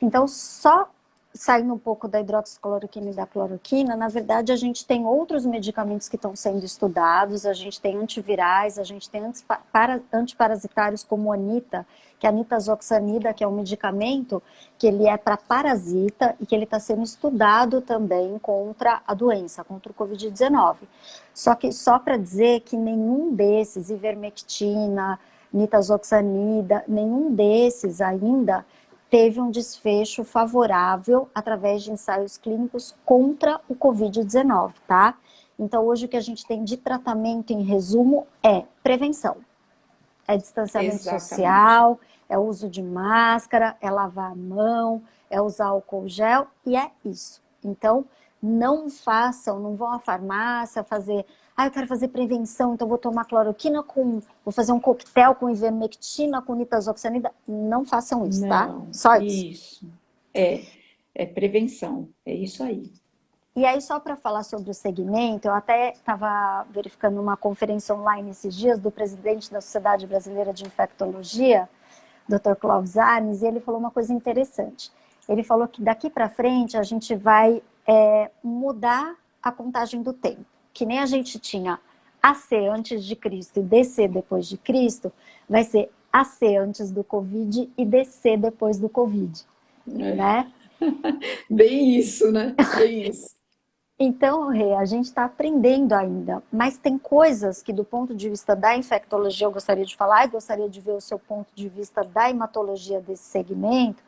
Então, só saindo um pouco da hidroxicloroquina e da cloroquina, na verdade a gente tem outros medicamentos que estão sendo estudados, a gente tem antivirais, a gente tem antiparasitários como o Anita, que é a nitazoxanida, que é um medicamento que ele é para parasita e que ele está sendo estudado também contra a doença, contra o Covid-19. Só que só para dizer que nenhum desses, ivermectina, nitazoxanida, nenhum desses ainda teve um desfecho favorável através de ensaios clínicos contra o Covid-19, tá? Então, hoje o que a gente tem de tratamento, em resumo, é prevenção. É distanciamento Exatamente. social, é uso de máscara, é lavar a mão, é usar álcool gel, e é isso. Então, não façam, não vão à farmácia fazer, eu quero fazer prevenção, então vou tomar cloroquina vou fazer um coquetel com ivermectina, com nitazoxanida. Não façam isso, tá? Não, Só isso. isso. É prevenção, é isso aí. E aí, só para falar sobre o segmento, eu até estava verificando uma conferência online esses dias do presidente da Sociedade Brasileira de Infectologia, Dr. Clóvis Arnes, e ele falou uma coisa interessante. Ele falou que daqui para frente a gente vai mudar a contagem do tempo. Que nem a gente tinha AC antes de Cristo e DC depois de Cristo, vai ser AC antes do Covid e DC depois do Covid, É. né? Bem isso, né? Bem isso. Então, Rê, a gente está aprendendo ainda, mas tem coisas que, do ponto de vista da infectologia, eu gostaria de falar e gostaria de ver o seu ponto de vista da hematologia desse segmento,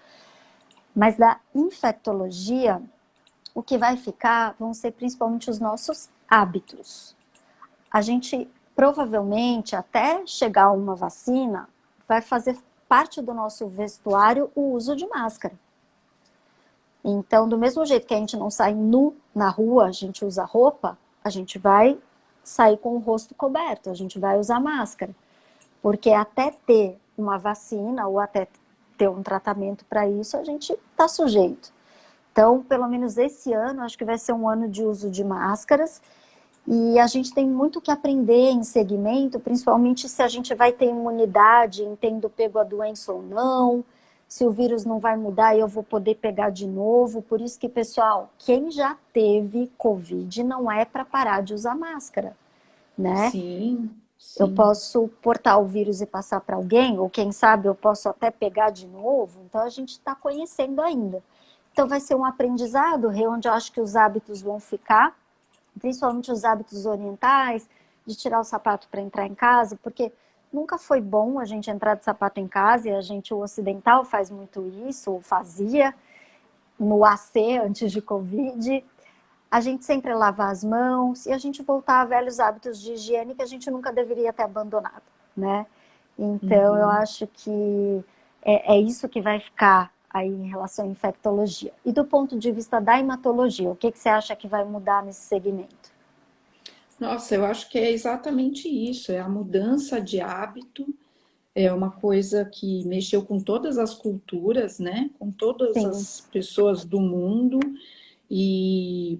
mas da infectologia, o que vai ficar vão ser principalmente os nossos hábitos. A gente, provavelmente, até chegar a uma vacina, vai fazer parte do nosso vestuário o uso de máscara. Então, do mesmo jeito que a gente não sai nu na rua, a gente usa roupa, a gente vai sair com o rosto coberto, a gente vai usar máscara. Porque até ter uma vacina ou até ter um tratamento para isso, a gente está sujeito. Então, pelo menos esse ano, acho que vai ser um ano de uso de máscaras. E a gente tem muito que aprender em segmento, principalmente se a gente vai ter imunidade, em tendo pego a doença ou não, se o vírus não vai mudar e eu vou poder pegar de novo. Por isso que, pessoal, quem já teve Covid não é para parar de usar máscara, né? Sim, Eu sim. posso portar o vírus e passar para alguém, ou quem sabe eu posso até pegar de novo. Então a gente está conhecendo ainda. Então vai ser um aprendizado, onde eu acho que os hábitos vão ficar, principalmente os hábitos orientais, de tirar o sapato para entrar em casa, porque nunca foi bom a gente entrar de sapato em casa, e o ocidental faz muito isso, ou fazia, no AC antes de Covid. A gente sempre lavar as mãos e a gente voltar a velhos hábitos de higiene que a gente nunca deveria ter abandonado, né? Então, eu Uhum. acho que é isso que vai ficar aí em relação à infectologia. E do ponto de vista da hematologia, o que você acha que vai mudar nesse segmento? Nossa, eu acho que é exatamente isso, é a mudança de hábito, é uma coisa que mexeu com todas as culturas, né? Com todas Sim, as pessoas do mundo e,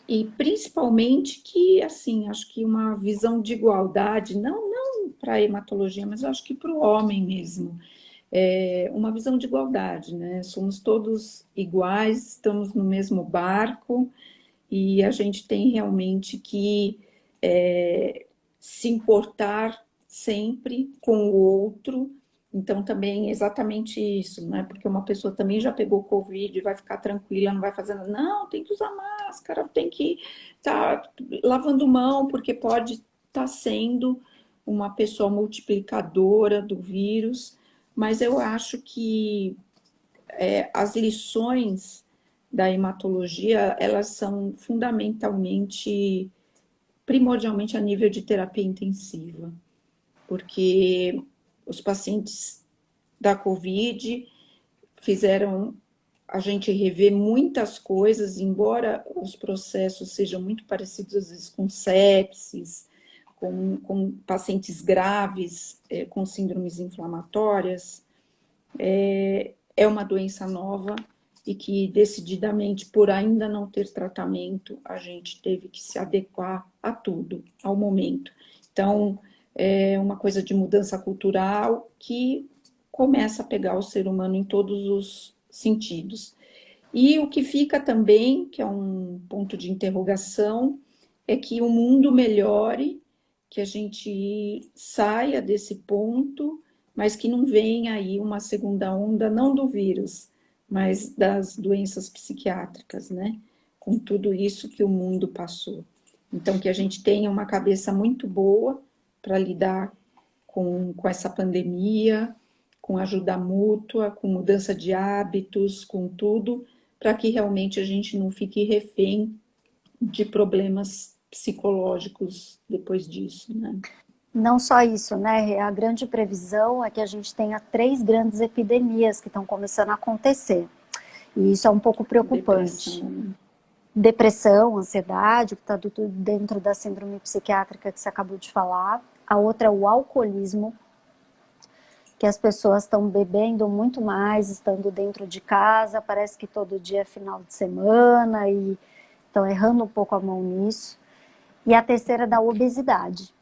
e principalmente que, assim, acho que uma visão de igualdade, não para a hematologia, mas eu acho que para o homem mesmo, uma visão de igualdade, né? Somos todos iguais, estamos no mesmo barco e a gente tem realmente que se importar sempre com o outro. Então, também é exatamente isso, não é porque uma pessoa também já pegou Covid, vai ficar tranquila, não vai fazer nada. Não, tem que usar máscara, tem que estar lavando mão, porque pode estar sendo uma pessoa multiplicadora do vírus. Mas eu acho que as lições da hematologia, elas são fundamentalmente, primordialmente a nível de terapia intensiva, porque os pacientes da COVID fizeram a gente rever muitas coisas, embora os processos sejam muito parecidos, às vezes, com sepsis, com pacientes graves, com síndromes inflamatórias, é uma doença nova e que, decididamente, por ainda não ter tratamento, a gente teve que se adequar a tudo, ao momento. Então, é uma coisa de mudança cultural que começa a pegar o ser humano em todos os sentidos. E o que fica também, que é um ponto de interrogação, é que o mundo melhore, que a gente saia desse ponto, mas que não venha aí uma segunda onda, não do vírus, mas das doenças psiquiátricas, né? Com tudo isso que o mundo passou. Então, que a gente tenha uma cabeça muito boa para lidar com essa pandemia, com ajuda mútua, com mudança de hábitos, com tudo, para que realmente a gente não fique refém de problemas psicológicos depois disso, né? Não só isso, né? A grande previsão é que a gente tenha 3 grandes epidemias que estão começando a acontecer. E isso é um pouco preocupante. Depressão. Depressão, ansiedade, que está tudo dentro da síndrome psiquiátrica que você acabou de falar. A outra é o alcoolismo, que as pessoas estão bebendo muito mais, estando dentro de casa, parece que todo dia é final de semana e estão errando um pouco a mão nisso. E a terceira é da obesidade,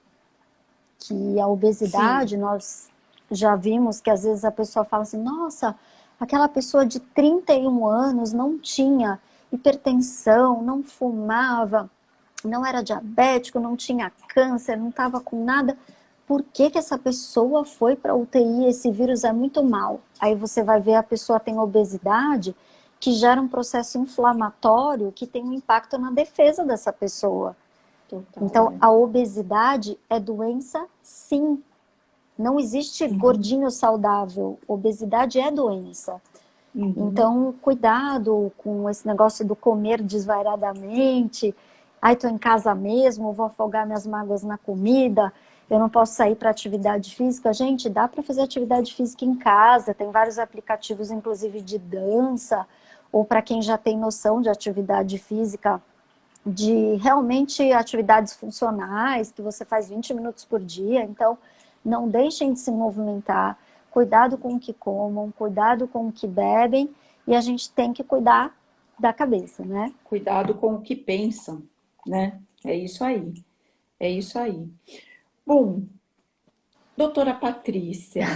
que a obesidade, Sim. nós já vimos que às vezes a pessoa fala assim, nossa, aquela pessoa de 31 anos não tinha hipertensão, não fumava, não era diabético, não tinha câncer, não estava com nada. Por que essa pessoa foi para a UTI? Esse vírus é muito mal. Aí você vai ver a pessoa tem obesidade, que gera um processo inflamatório que tem um impacto na defesa dessa pessoa. Total, Então, a obesidade é doença, sim. Não existe gordinho saudável. Obesidade é doença. Então, cuidado com esse negócio do comer desvairadamente. Ai, tô em casa mesmo, vou afogar minhas mágoas na comida, eu não posso sair para atividade física. Gente, dá para fazer atividade física em casa, tem vários aplicativos, inclusive de dança, ou para quem já tem noção de atividade física, de realmente atividades funcionais, que você faz 20 minutos por dia. Então, não deixem de se movimentar, cuidado com o que comam, cuidado com o que bebem, e a gente tem que cuidar da cabeça, né? cuidado com o que pensam, né? É isso aí, é isso aí. Bom, doutora Patrícia,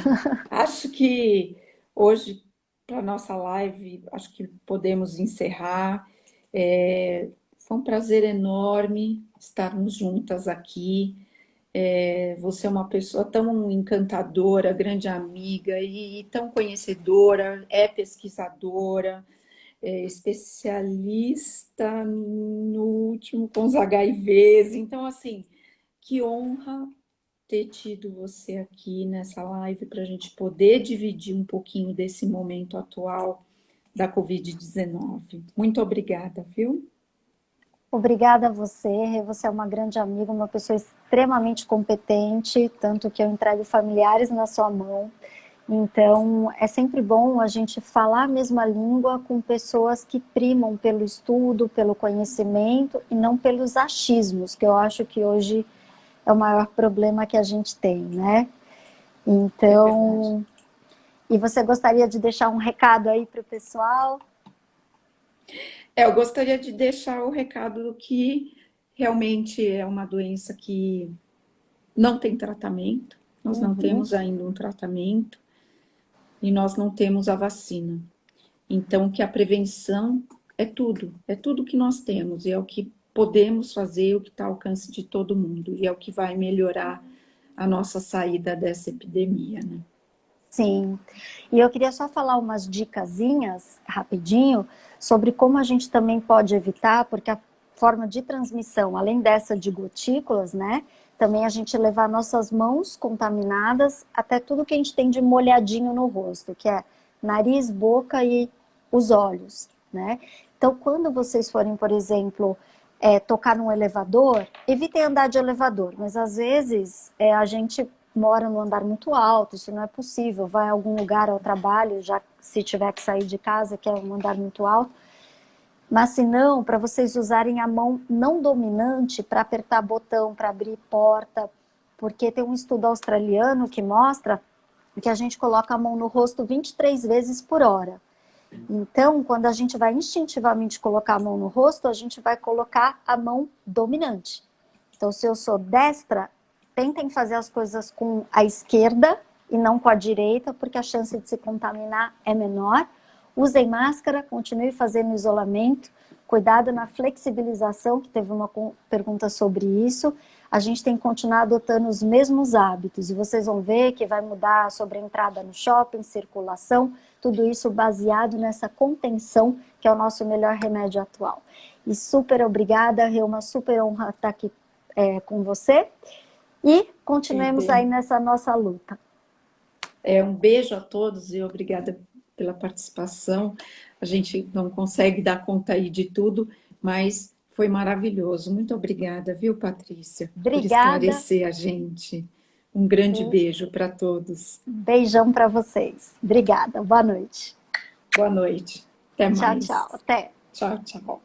acho que hoje, para a nossa live, acho que podemos encerrar. Foi um prazer enorme estarmos juntas aqui. Você é uma pessoa tão encantadora, grande amiga e tão conhecedora, é pesquisadora, é especialista no último com os HIVs. Então, assim, que honra ter tido você aqui nessa live para a gente poder dividir um pouquinho desse momento atual da Covid-19. Muito obrigada, viu? Obrigada a você, você é uma grande amiga, uma pessoa extremamente competente, tanto que eu entrego familiares na sua mão. Então, é sempre bom a gente falar a mesma língua com pessoas que primam pelo estudo, pelo conhecimento e não pelos achismos, que eu acho que hoje é o maior problema que a gente tem, né? Então, e você gostaria de deixar um recado aí para o pessoal? Eu gostaria de deixar o recado que realmente é uma doença que não tem tratamento, nós não temos ainda um tratamento e nós não temos a vacina. Então, que a prevenção é tudo que nós temos, e é o que podemos fazer, o que está ao alcance de todo mundo, e é o que vai melhorar a nossa saída dessa epidemia, né? Sim, e eu queria só falar umas dicasinhas, rapidinho, sobre como a gente também pode evitar, porque a forma de transmissão, além dessa de gotículas, né, também a gente levar nossas mãos contaminadas até tudo que a gente tem de molhadinho no rosto, que é nariz, boca e os olhos, né. Então, quando vocês forem, por exemplo, tocar num elevador, evitem andar de elevador, mas às vezes a gente mora num andar muito alto, isso não é possível, vai a algum lugar ao trabalho, já se tiver que sair de casa, que é um andar muito alto, mas se não, para vocês usarem a mão não dominante para apertar botão, para abrir porta, porque tem um estudo australiano que mostra que a gente coloca a mão no rosto 23 vezes por hora. Então, quando a gente vai instintivamente colocar a mão no rosto, a gente vai colocar a mão dominante. Então, se eu sou destra, tentem fazer as coisas com a esquerda e não com a direita, porque a chance de se contaminar é menor. Usem máscara, continue fazendo isolamento, cuidado na flexibilização, que teve uma pergunta sobre isso. A gente tem que continuar adotando os mesmos hábitos, e vocês vão ver que vai mudar sobre a entrada no shopping, circulação, tudo isso baseado nessa contenção, que é o nosso melhor remédio atual. E super obrigada, é uma super honra estar aqui com você, e continuemos aí nessa nossa luta. Um beijo a todos e obrigada pela participação. A gente não consegue dar conta aí de tudo, mas foi maravilhoso. Muito obrigada, viu, Patrícia? Obrigada. Por esclarecer a gente. Um grande beijo para todos. Beijão para vocês. Obrigada. Boa noite. Boa noite. Até mais. Tchau, tchau. Até. Tchau, tchau.